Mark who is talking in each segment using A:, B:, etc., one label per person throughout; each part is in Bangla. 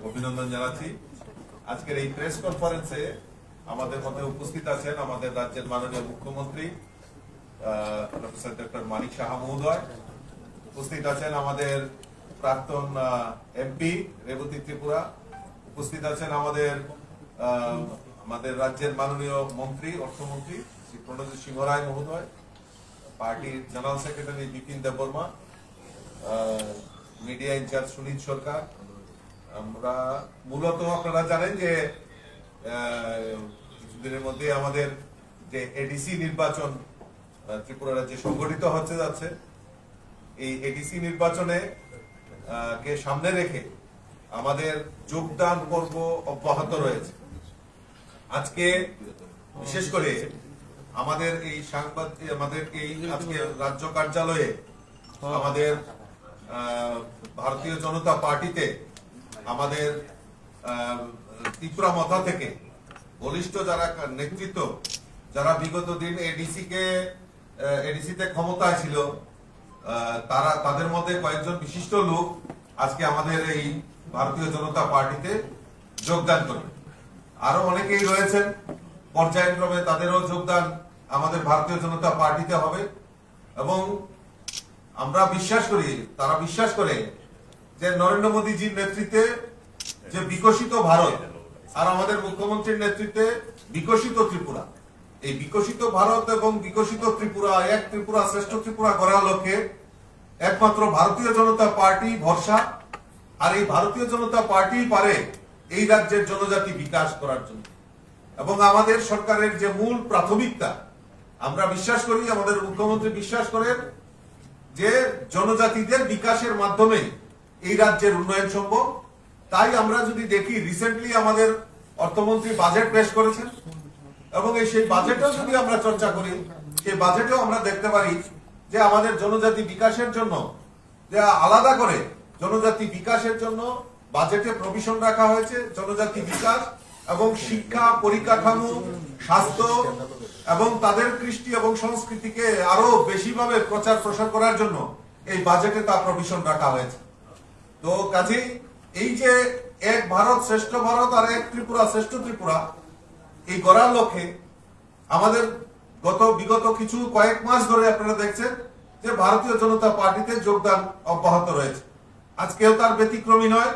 A: অভিনন্দন জানাচ্ছি। আজকের এই প্রেস কনফারেন্সে আমাদের মধ্যে উপস্থিত আছেন আমাদের রাজ্যের মাননীয় মুখ্যমন্ত্রী প্রফেসর ডক্টর মানিক সাহা মহোদয়, উপস্থিত আছেন আমাদের প্রাক্তন এমপি রেবতী ত্রিপুরা, উপস্থিত আছেন আমাদের রাজ্যের মাননীয় মন্ত্রী অর্থমন্ত্রী শ্রী প্রণজিৎ সিংহ রায় মহোদয়, পার্টির general secretary Bipin Debbarma, media incharge Sunil Sarkar. আমরা মূলত আপনারা জানেন যে কিছুদিনের মধ্যে আমাদের যে এডিসি নির্বাচন ত্রিপুরা রাজ্যে সংগঠিত হচ্ছে যাচ্ছে, এই এডিসি নির্বাচনে কে সামনে রেখে আমাদের যোগদান পর্ব অব্যাহত রয়েছে। আজকে বিশেষ করে আমাদের এই আজকে রাজ্য কার্যালয়ে আমাদের ভারতীয় জনতা পার্টিতে আমাদের ত্রিপুরা মথা থেকে বলিষ্ঠ যারা নেতৃত্ব, যারা বিগত দিন এডিসিতে ক্ষমতায় ছিল, তাদের মধ্যে কয়েকজন বিশিষ্ট লোক আজকে আমাদের এই ভারতীয় জনতা পার্টিতে যোগদান করবে। আরো অনেকেই রয়েছেন, পর্যায়ক্রমে তাদেরও যোগদান আমাদের ভারতীয় জনতা পার্টিতে হবে এবং আমরা বিশ্বাস করি, তারা বিশ্বাস করে যে নরেন্দ্র মোদীজির নেতৃত্বে যে বিকশিত ভারত আর আমাদের মুখ্যমন্ত্রীর নেতৃত্বে বিকশিত ত্রিপুরা, এই বিকশিত ভারত এবং বিকশিত ত্রিপুরা, এক ত্রিপুরা শ্রেষ্ঠ ত্রিপুরা গড়ার লক্ষ্যে একমাত্র ভারতীয় জনতা পার্টি ভরসা। আর এই ভারতীয় জনতা পার্টি পারে এই রাজ্যের জনজাতি বিকাশ করার জন্য। এবং আমাদের সরকারের যে মূল প্রাথমিকতা, আমরা বিশ্বাস করি, আমাদের মুখ্যমন্ত্রী বিশ্বাস করেন যে জনজাতিদের বিকাশের মাধ্যমে এই রাজ্যের উন্নয়ন সম্ভব। তাই আমরা যদি দেখি, রিসেন্টলি আমাদের অর্থমন্ত্রী বাজেট পেশ করেছেন এবং সেই বাজেটেও যদি আমরা চর্চা করি, সেই বাজেটেও আমরা দেখতে পারি যে আমাদের জনজাতি বিকাশের জন্য যে আলাদা করে জনজাতি বিকাশের জন্য বাজেটে প্রভিশন রাখা হয়েছে। জনজাতি বিকাশ এবং শিক্ষা, পরিকাঠামো, স্বাস্থ্য এবং তাদের কৃষ্টি এবং সংস্কৃতিকে আরো বেশিভাবে প্রচার প্রসার করার জন্য এই বাজেটে তা প্রভিশন রাখা হয়েছে। তো কাজেই এই যে এক ভারত শ্রেষ্ঠ ভারত আর এক ত্রিপুরা শ্রেষ্ঠ ত্রিপুরা, এই গড়ার লক্ষ্যে আমাদের বিগত কয়েক মাস ধরে আপনারা দেখছেন যে ভারতীয় জনতা পার্টিতে যোগদান অব্যাহত রয়েছে। আজকেও তার ব্যতিক্রমী নয়।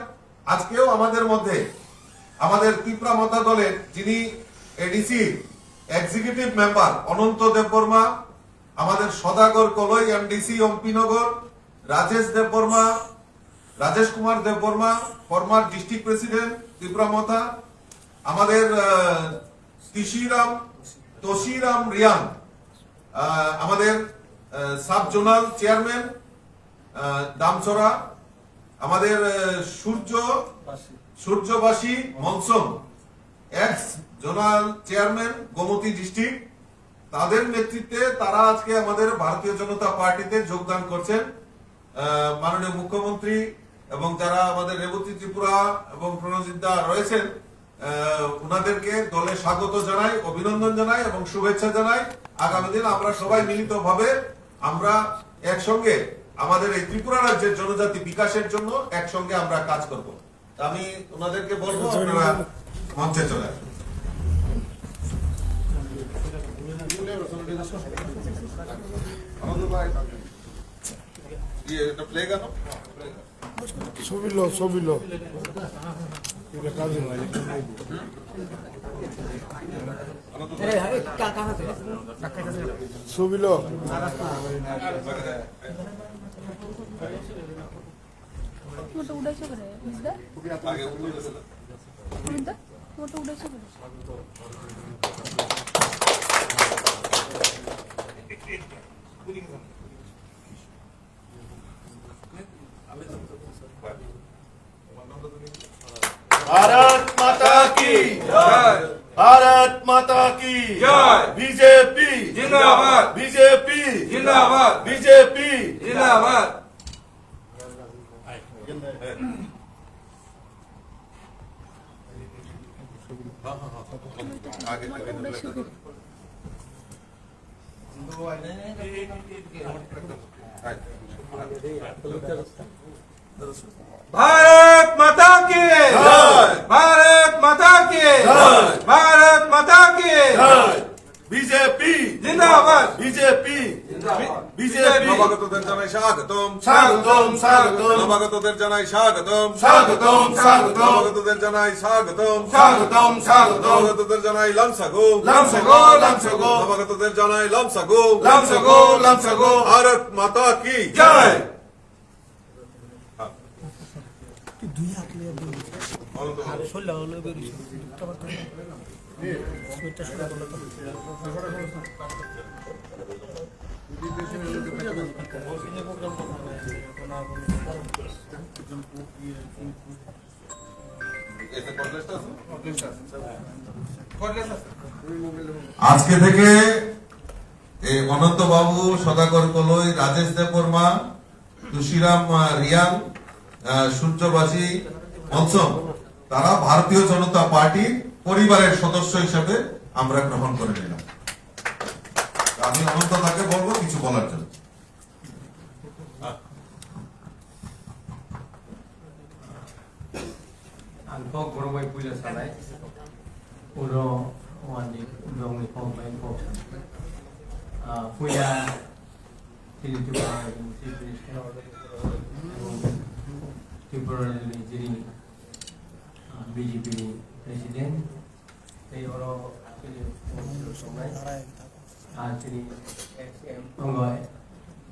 A: আজকেও আমাদের মধ্যে আমাদের ত্রিপুরা মথা দলের যিনি ADC executive member Ananta Debbarma, আমাদের Sadagar Kalai MDC Ampinagar, Rajesh Kumar Debbarma, former district president Tripura Motha, আমাদের তোশিরাম রিয়াং, আমাদের সাব জোনাল চেয়ারম্যান দামছড়া, আমাদের সূর্যবাসী মনসন, ex zonal chairman Gomati district, তাদের নেতৃত্বে তারা আজকে আমাদের ভারতীয় জনতা পার্টিতে যোগদান করছেন। মাননীয় মুখ্যমন্ত্রী এবং যারা আমাদের রেবতী ত্রিপুরা এবং প্রণজিৎ দা রয়েছেন, ওনাদেরকে দলে স্বাগত জানাই, অভিনন্দন জানাই এবং শুভেচ্ছা জানাই। আগামী দিন আমরা সবাই মিলিতভাবে আমরা একসঙ্গে আমাদের এই ত্রিপুরা রাজ্যের জনজাতি বিকাশের জন্য একসঙ্গে আমরা কাজ করব। আমি ওনাদেরকে বলবো আপনারা মঞ্চে চলে আসুন।
B: ছবিলো
C: मोठं उडायचं बरं मोठं उडायचं बरं
D: भारत माता की जय, भारत माता की जय, बीजेपी जिंदाबाद, बीजेपी जिंदाबाद, बीजेपी जिंदाबाद।
E: भारत माता की जय।
D: বিজেপি
B: জিন্দাবাদ
D: বিজেপি বিজেপি
A: নবাগতদের জানাই স্বাগতম
D: স্বাগতম স্বাগতম
A: নবাগতদের জানাই স্বাগতম
D: স্বাগতম স্বাগতম
A: নবাগতদের জানাই স্বাগতম
D: স্বাগতম স্বাগতম
A: নবাগতদের জানাই লামসাগো
D: লামসাগো লামসাগো
A: নবাগতদের জানাই লামসাগো
D: লামসাগো লামসাগো
A: ভারত মাতা কি
D: জয়
A: আজকে থেকে এই অনন্ত বাবু, সদাগর কলই, রাজেশ দেববর্মা, তুষিরাম রিয়াং, সূর্যবাসী মলসম, তারা ভারতীয় জনতা পার্টির পরিবারের সদস্য হিসেবে আমরা গ্রহণ করে নিলাম। আমি অনন্ত তাকে বলবো কিছু বলার জন্য।
E: Angko gorowai puja salai, uro wani dongi kompai kopsan. Puja tiri Tripura Tripura jadi BJP presiden, dari oro jadi somai, jadi SM enggak,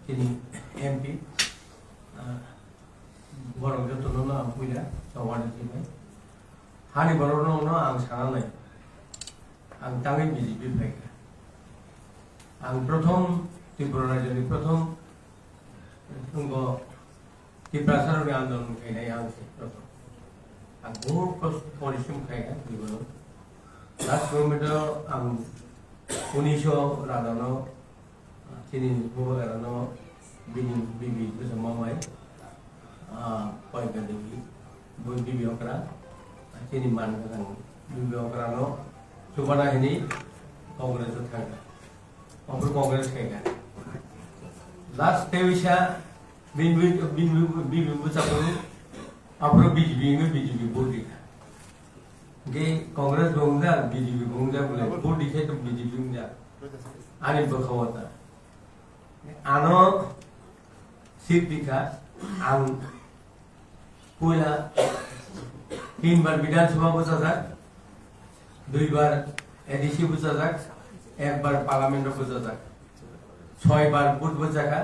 E: jadi MP, borong joto nona puja, sawan jadi. Hani barono no ang sanganai, ang tangi BJP baik. Ang prothom Tripura jadi prothom tunggu Tripura saruni andolon kainai ang si prothom. Ang buhur परिश्रम खाएगा Tripura. Last kilometer ang 1918 sini buhur karena bibi bersama mai, poin kedua bibi okra. Sini man kan bibi okrano subana ini kongres uthaga opor kongres kega last tewisha bibi busaparu opor BJP bodi ge kongres bongda BJP bongda bole bodi ke to BJP bongda ani bakhawata ano siddika ang pula 3 बार विधानसभा बचा जाक 2 बार एडीसी बचा जाक 1 बार पार्लियामेंट बचा जाक 6 बार बुथ बचा का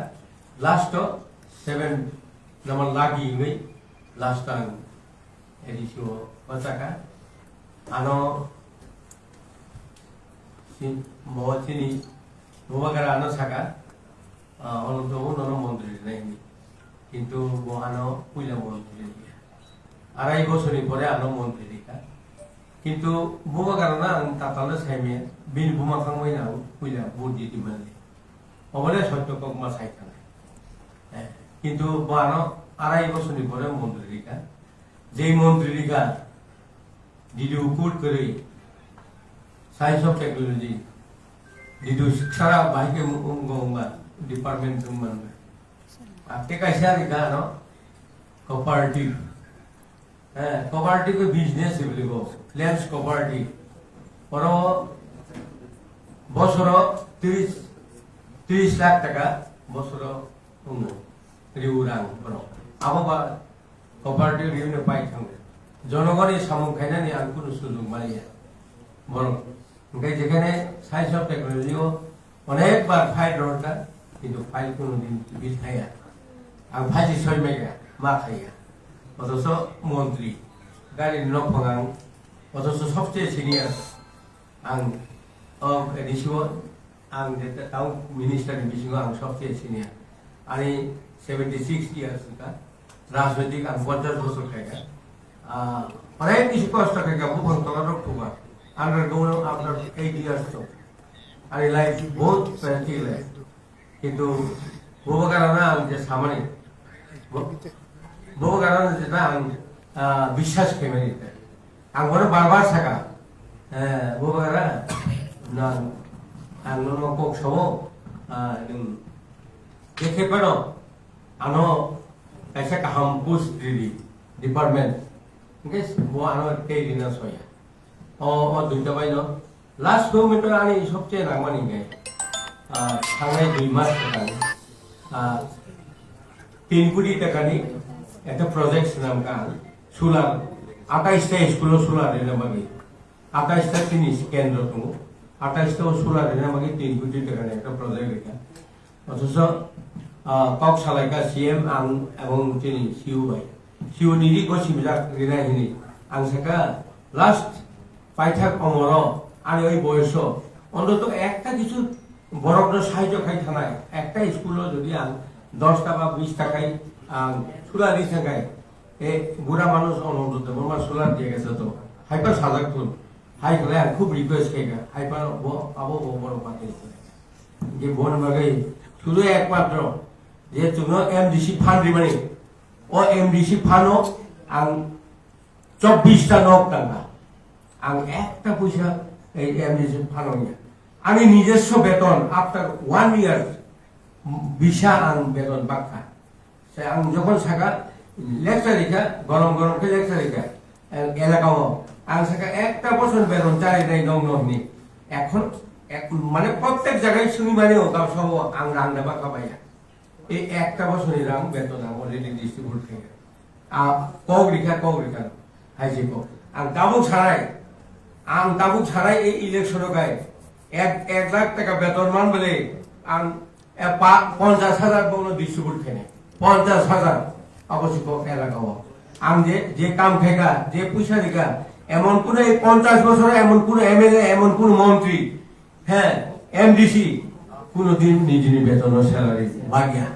E: लास्ट 7 नंबर लागी गई लास्ट टाइम एडीसी बचा का आनो बहुत सिनी बुबागार आनो छाका अनंत ननो मंत्री नहीं किंतु बहानो पुइला मंत्री আড়াই বছরই পরে আনো মন্ত্রী দিকা কিন্তু বুমা কারণে আং তাতালে সাইমে বিন বুমা খাংবাই না কইলা ভোট দিতে মানে অবলে সত্য ককমা সাইখানে কিন্তু বানো আড়াই বছরই পরে মন্ত্রী দিকা যেই মন্ত্রী দিকা দিদি উকুট করে সায়েন্স অফ টেকনোলজি দিদি শিক্ষা বাহিকে গঙ্গা ডিপার্টমেন্ট মান আপনি কাইসা দিকা ন cooperative cooperative business bolibo lands cooperative oro boshoro 30 lakh taka boshoro ungo riurang oro abo cooperative riune pai thang jonogoni samung khainani ang kono sujog maiya boro ngai jekhane science of technology o onek bar fight rota kintu file kono din bil khaya ang phaji soi mega ma khaya অথচ মন্ত্রী গাড়ি নফাং অথচ সবচেয়ে সিনিয়র আং এডিসিও আং টাউন মিনিস্টার বিসিও আং সবচেয়ে সিনিয়র আমি 76 ইয়ার্স का রাজনৈতিক আং 50 বছর খাইকা অনেক কিছু কষ্ট খাইকা বুফাং তলার রক্ষা আন্ডার গোন আফটার 8 ইয়ার্স তো আমি লাইফ বহুত প্যান্টি লাইফ কিন্তু বহু কারণে আং যে সামনে বহু কারণে যেটা বিশ্বাস কেমন দিতে আমার বারবার থাকা বহু কারণে না আঙ্গুল কক সব দেখে পেল আনো কাইসা কাহাম পুস দিদি department guys bo ano kay dina soya o duita bay no last government আনি সবচেয়ে নামানি গায় থানায় 2 মাস টাকানি 3 কোটি টাকানি একটা প্রজেক্ট নাম কান সোলার 28টা স্কুলে সোলার এনে মাগে 28টা জিনিস কেন্দ্র তো 28টা সোলার এনে মাগে 3 কোটি টাকানি একটা প্রজেক্ট এটা অথচ কক সালাইকা সিএম আং এবং তিনি সিউ ভাই সিউ নিরি গসিমজাক রিনা হিনি আং সাকা লাস্ট পাইথাক অমর আর ওই বয়স অন্তত একটা কিছু বড় সাহায্য খাই থানায় একটা স্কুল যদি আং 10 টাকা 20 টাকায় সোলার দিছে গায় এ বুড়া মানুষ অনন্ত আমার সোলার দিয়ে গেছে তো হাইপার সাজাক তুল হাই খেলে খুব রিকোয়েস্ট খাইগা হাইপার আবো বড় পাতে যে বোন বাগাই শুধু একমাত্র যে তুমি এমডিসি ফান্ড রিমানি ও এমডিসি ফান্ডও আং 24টা নক টাকা আং একটা পয়সা এই এমডিসি ফান্ড আমি নিজস্ব বেতন আফটার 1 ইয়ার বিশা আং বেতন বাক্কা সে আং যখন থাকা লেকচার রেখা গরম কে লেকচার রেখা এলাকাও আং থাকা একটা বছর বেতন চারিটাই নংনি এখন মানে প্রত্যেক জায়গায় শুনি মানেও গাও সব আং রান্না বাক্কা পাইয়া এই একটা বছরের রাং বেতন অলরেডি ডিস্ট্রিবিউট থেকে কক রেখা হাইছে কক আর তাবুক ছাড়াই এই ইলেকশন গায় 1 লাখ টাকা বেতন মান বলে আং 50,000 বলো ডিস্ট্রিবিউট খেনে 50,000 অবশ্যই এলাকাও আং যে কাম খেগা যে পয়সা দিগা এমন কোন এই 50 বছর এমন কোন এমএলএ এমন কোন মন্ত্রী হ্যাঁ এমডিসি কোনদিন নিজ বেতন ও স্যালারি ভাগিয়া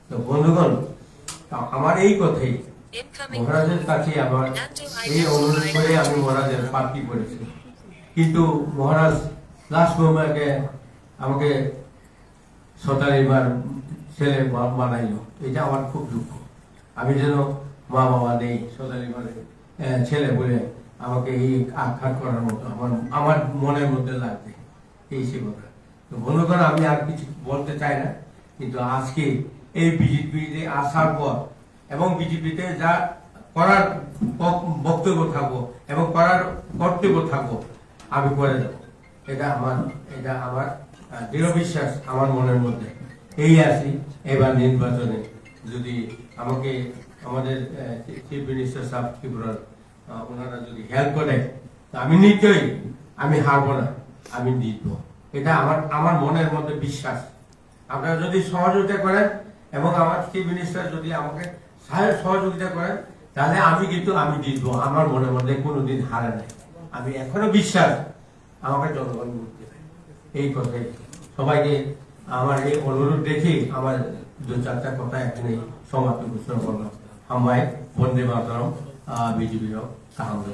E: তো বন্ধুগণ আমার এই কথাই মহারাজের কাছে আমার এই অনুরোধ করে আমি মহারাজের প্রার্থী করেছি কিন্তু মহারাজ লাস্ট মোমেন্টে আমাকে সতারিবার ছেলে বানাইলো এটা আমার খুব দুঃখ আমি যেন মা বাবা নেই সতারিবার ছেলে বলে আমাকে এই আঘাত করার মতো আমার মনের মধ্যে লাগবে এই সে কথা তো বন্ধুগণ আমি আর কিছু বলতে চাই না কিন্তু আজকে এই বিজেপিতে আসার পর এবং বিজেপিতে যা করার বক্তব্য থাকবো এবং করার কর্তব্য থাকবো আমি করে দেবো এটা আমার দৃঢ় বিশ্বাস আমার মনের মধ্যে এই আসি এবার নির্বাচনে যদি আমাকে আমাদের চিফ মিনিস্টার সাহেব ত্রিপুরার ওনারা যদি হেল্প করে আমি নিশ্চয়ই আমি হারবো না আমি জিতবো এটা আমার মনের মধ্যে বিশ্বাস আপনারা যদি সহযোগিতা করেন এবং আমার চিফ মিনিস্টার যদি আমাকে সহযোগিতা করেন তাহলে আমি জিতবো আমার মনের মধ্যে কোনোদিন হারে নাই আমি এখনো বিশ্বাস আমাকে জনগণ ভোট দেবে এই কথাই সবাইকে আমার এই অনুরোধ দেখি আমার 2-4টা কথা এখানে সমাপ্তি ঘোষণা করলাম আমায় বন্দে মাতরম বিজেপির সাহায্য